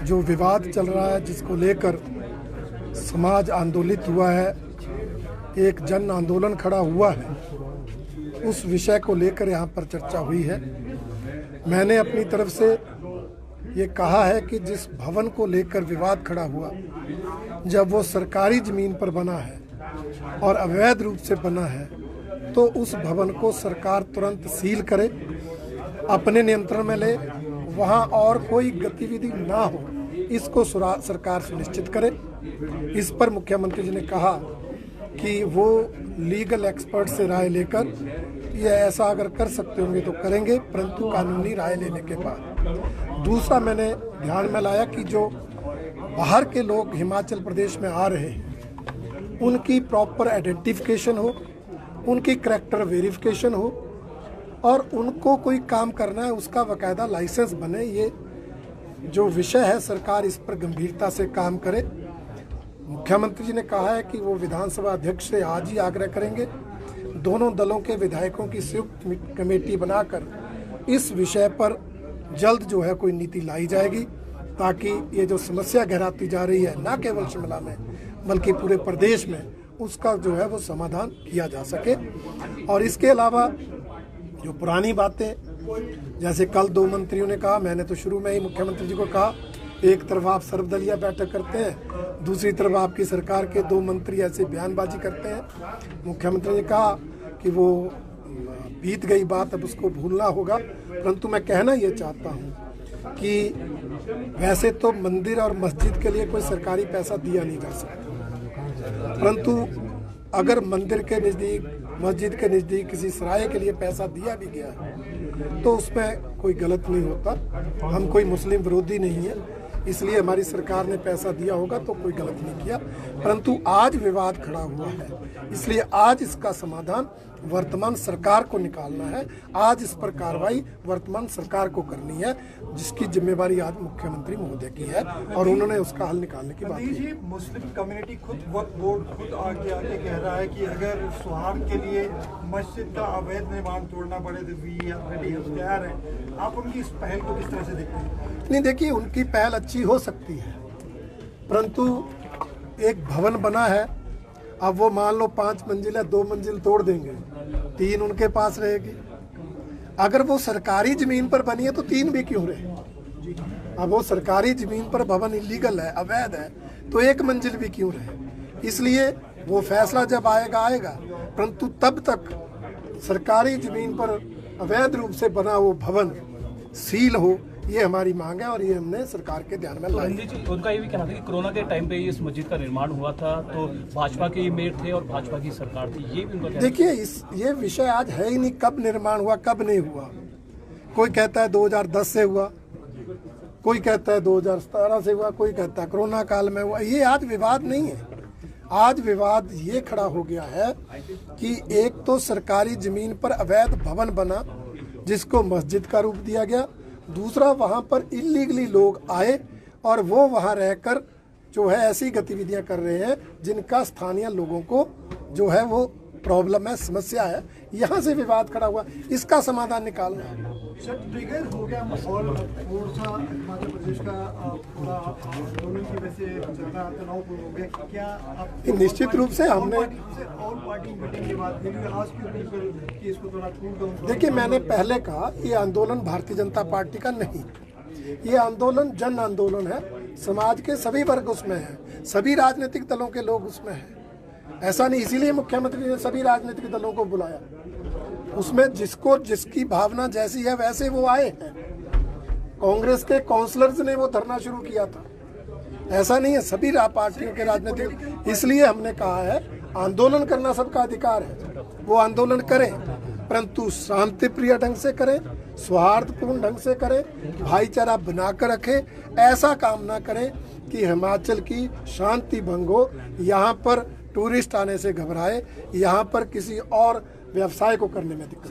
जो विवाद चल रहा है, जिसको लेकर समाज आंदोलित हुआ है, एक जन आंदोलन खड़ा हुआ है, उस विषय को लेकर यहाँ पर चर्चा हुई है। मैंने अपनी तरफ से ये कहा है कि जिस भवन को लेकर विवाद खड़ा हुआ, जब वो सरकारी ज़मीन पर बना है और अवैध रूप से बना है, तो उस भवन को सरकार तुरंत सील करे, अपने नियंत्रण में ले, वहाँ और कोई गतिविधि ना हो, इसको सरकार सुनिश्चित करे। इस पर मुख्यमंत्री जी ने कहा कि वो लीगल एक्सपर्ट से राय लेकर ये ऐसा अगर कर सकते होंगे तो करेंगे, परंतु कानूनी राय लेने के बाद। दूसरा मैंने ध्यान में लाया कि जो बाहर के लोग हिमाचल प्रदेश में आ रहे हैं, उनकी प्रॉपर आइडेंटिफिकेशन हो, उनकी करैक्टर वेरिफिकेशन हो और उनको कोई काम करना है उसका बाकायदा लाइसेंस बने। ये जो विषय है, सरकार इस पर गंभीरता से काम करे। मुख्यमंत्री जी ने कहा है कि वो विधानसभा अध्यक्ष से आज ही आग्रह करेंगे, दोनों दलों के विधायकों की संयुक्त कमेटी बनाकर इस विषय पर जल्द जो है कोई नीति लाई जाएगी, ताकि ये जो समस्या गहराती जा रही है, न केवल शिमला में बल्कि पूरे प्रदेश में, उसका जो है वो समाधान किया जा सके। और इसके अलावा जो पुरानी बातें, जैसे कल 2 मंत्रियों ने कहा, मैंने तो शुरू में ही मुख्यमंत्री जी को कहा, एक तरफ आप सर्वदलीय बैठक करते हैं, दूसरी तरफ आपकी सरकार के 2 मंत्री ऐसे बयानबाजी करते हैं। मुख्यमंत्री ने कहा कि वो बीत गई बात, अब उसको भूलना होगा, परंतु मैं कहना ये चाहता हूँ कि वैसे तो मंदिर और मस्जिद के लिए कोई सरकारी पैसा दिया नहीं जा सकता, परंतु अगर मंदिर के नज़दीक, मस्जिद के नज़दीक किसी सराय के लिए पैसा दिया भी गया तो उसमें कोई गलत नहीं होता। हम कोई मुस्लिम विरोधी नहीं है, इसलिए हमारी सरकार ने पैसा दिया होगा तो कोई गलत नहीं किया, परंतु आज विवाद खड़ा हुआ है, इसलिए आज इसका समाधान वर्तमान सरकार को निकालना है। आज इस पर कार्रवाई वर्तमान सरकार को करनी है, जिसकी जिम्मेवारी आज मुख्यमंत्री महोदय की है और उन्होंने उसका हल निकालने की बात की। मुस्लिम कम्युनिटी वक्फ बोर्ड खुद आगे कह रहा है कि अगर सौहार्द के लिए मस्जिद का अवैध निर्माण तोड़ना पड़े तो भी तैयार है। आप उनकी इस पहल को किस तरह से देखते हैं? नहीं, देखिए, उनकी पहल अच्छी हो सकती है, परंतु एक भवन बना है, अब वो मान लो 5 मंजिल है, 2 मंजिल तोड़ देंगे, 3 उनके पास रहेगी। अगर वो सरकारी जमीन पर बनी है तो 3 भी क्यों रहे? अब वो सरकारी जमीन पर भवन इलीगल है, अवैध है, तो 1 मंजिल भी क्यों रहे? इसलिए वो फैसला जब आएगा, परंतु तब तक सरकारी जमीन पर अवैध रूप से बना वो भवन सील हो, ये हमारी मांग है और ये हमने सरकार के ध्यान में लाई। उनका ये भी कहना था कि कोरोना के टाइम पे इस मस्जिद का निर्माण हुआ था तो भाजपा के मेयर थे और भाजपा की सरकार थी, ये भी उनका। देखिए, ये विषय आज है ही नहीं, कब निर्माण हुआ कब नहीं हुआ। कोई कहता है 2010 से हुआ, कोई कहता है 2017 से हुआ, कोई कहता है कोरोना काल में हुआ। ये आज विवाद नहीं है। आज विवाद ये खड़ा हो गया है कि एक तो सरकारी जमीन पर अवैध भवन बना जिसको मस्जिद का रूप दिया गया, दूसरा वहाँ पर इलीगली लोग आए और वो वहाँ रहकर जो है ऐसी गतिविधियाँ कर रहे हैं जिनका स्थानीय लोगों को जो है वो प्रॉब्लम है, समस्या है। यहाँ से विवाद खड़ा हुआ, इसका समाधान निकालना है। सर, ट्रिगर हो गया माहौल, थोड़ा हिमाचल प्रदेश का पूरा आंदोलन की वजह से ज़्यादा तनावपूर्ण हो गया। क्या आप निश्चित रूप से हमने ऑल पार्टी मीटिंग के बाद आज की इसको थोड़ा कूल डाउन। देखिए, मैंने पहले कहा ये आंदोलन भारतीय जनता पार्टी का नहीं, ये आंदोलन जन आंदोलन है, समाज के सभी वर्ग उसमें है, सभी राजनीतिक दलों के लोग उसमें हैं। ऐसा नहीं, इसीलिए मुख्यमंत्री ने सभी राजनीतिक दलों को बुलाया, उसमें जिसको जिसकी भावना जैसी है वैसे वो आए हैं। कांग्रेस के काउंसलर्स ने वो धरना शुरू किया था, ऐसा नहीं है, सभी पार्टियों के राजनीतिक। इसलिए हमने कहा है आंदोलन करना सबका अधिकार है, वो आंदोलन करें, परंतु शांति प्रिय ढंग से करें, सौहार्दपूर्ण ढंग से करें, भाईचारा बनाकर रखें। ऐसा काम ना करें कि हिमाचल की शांति भंग हो, यहाँ पर टूरिस्ट आने से घबराए, यहाँ पर किसी और व्यवसाय को करने में दिक्कत।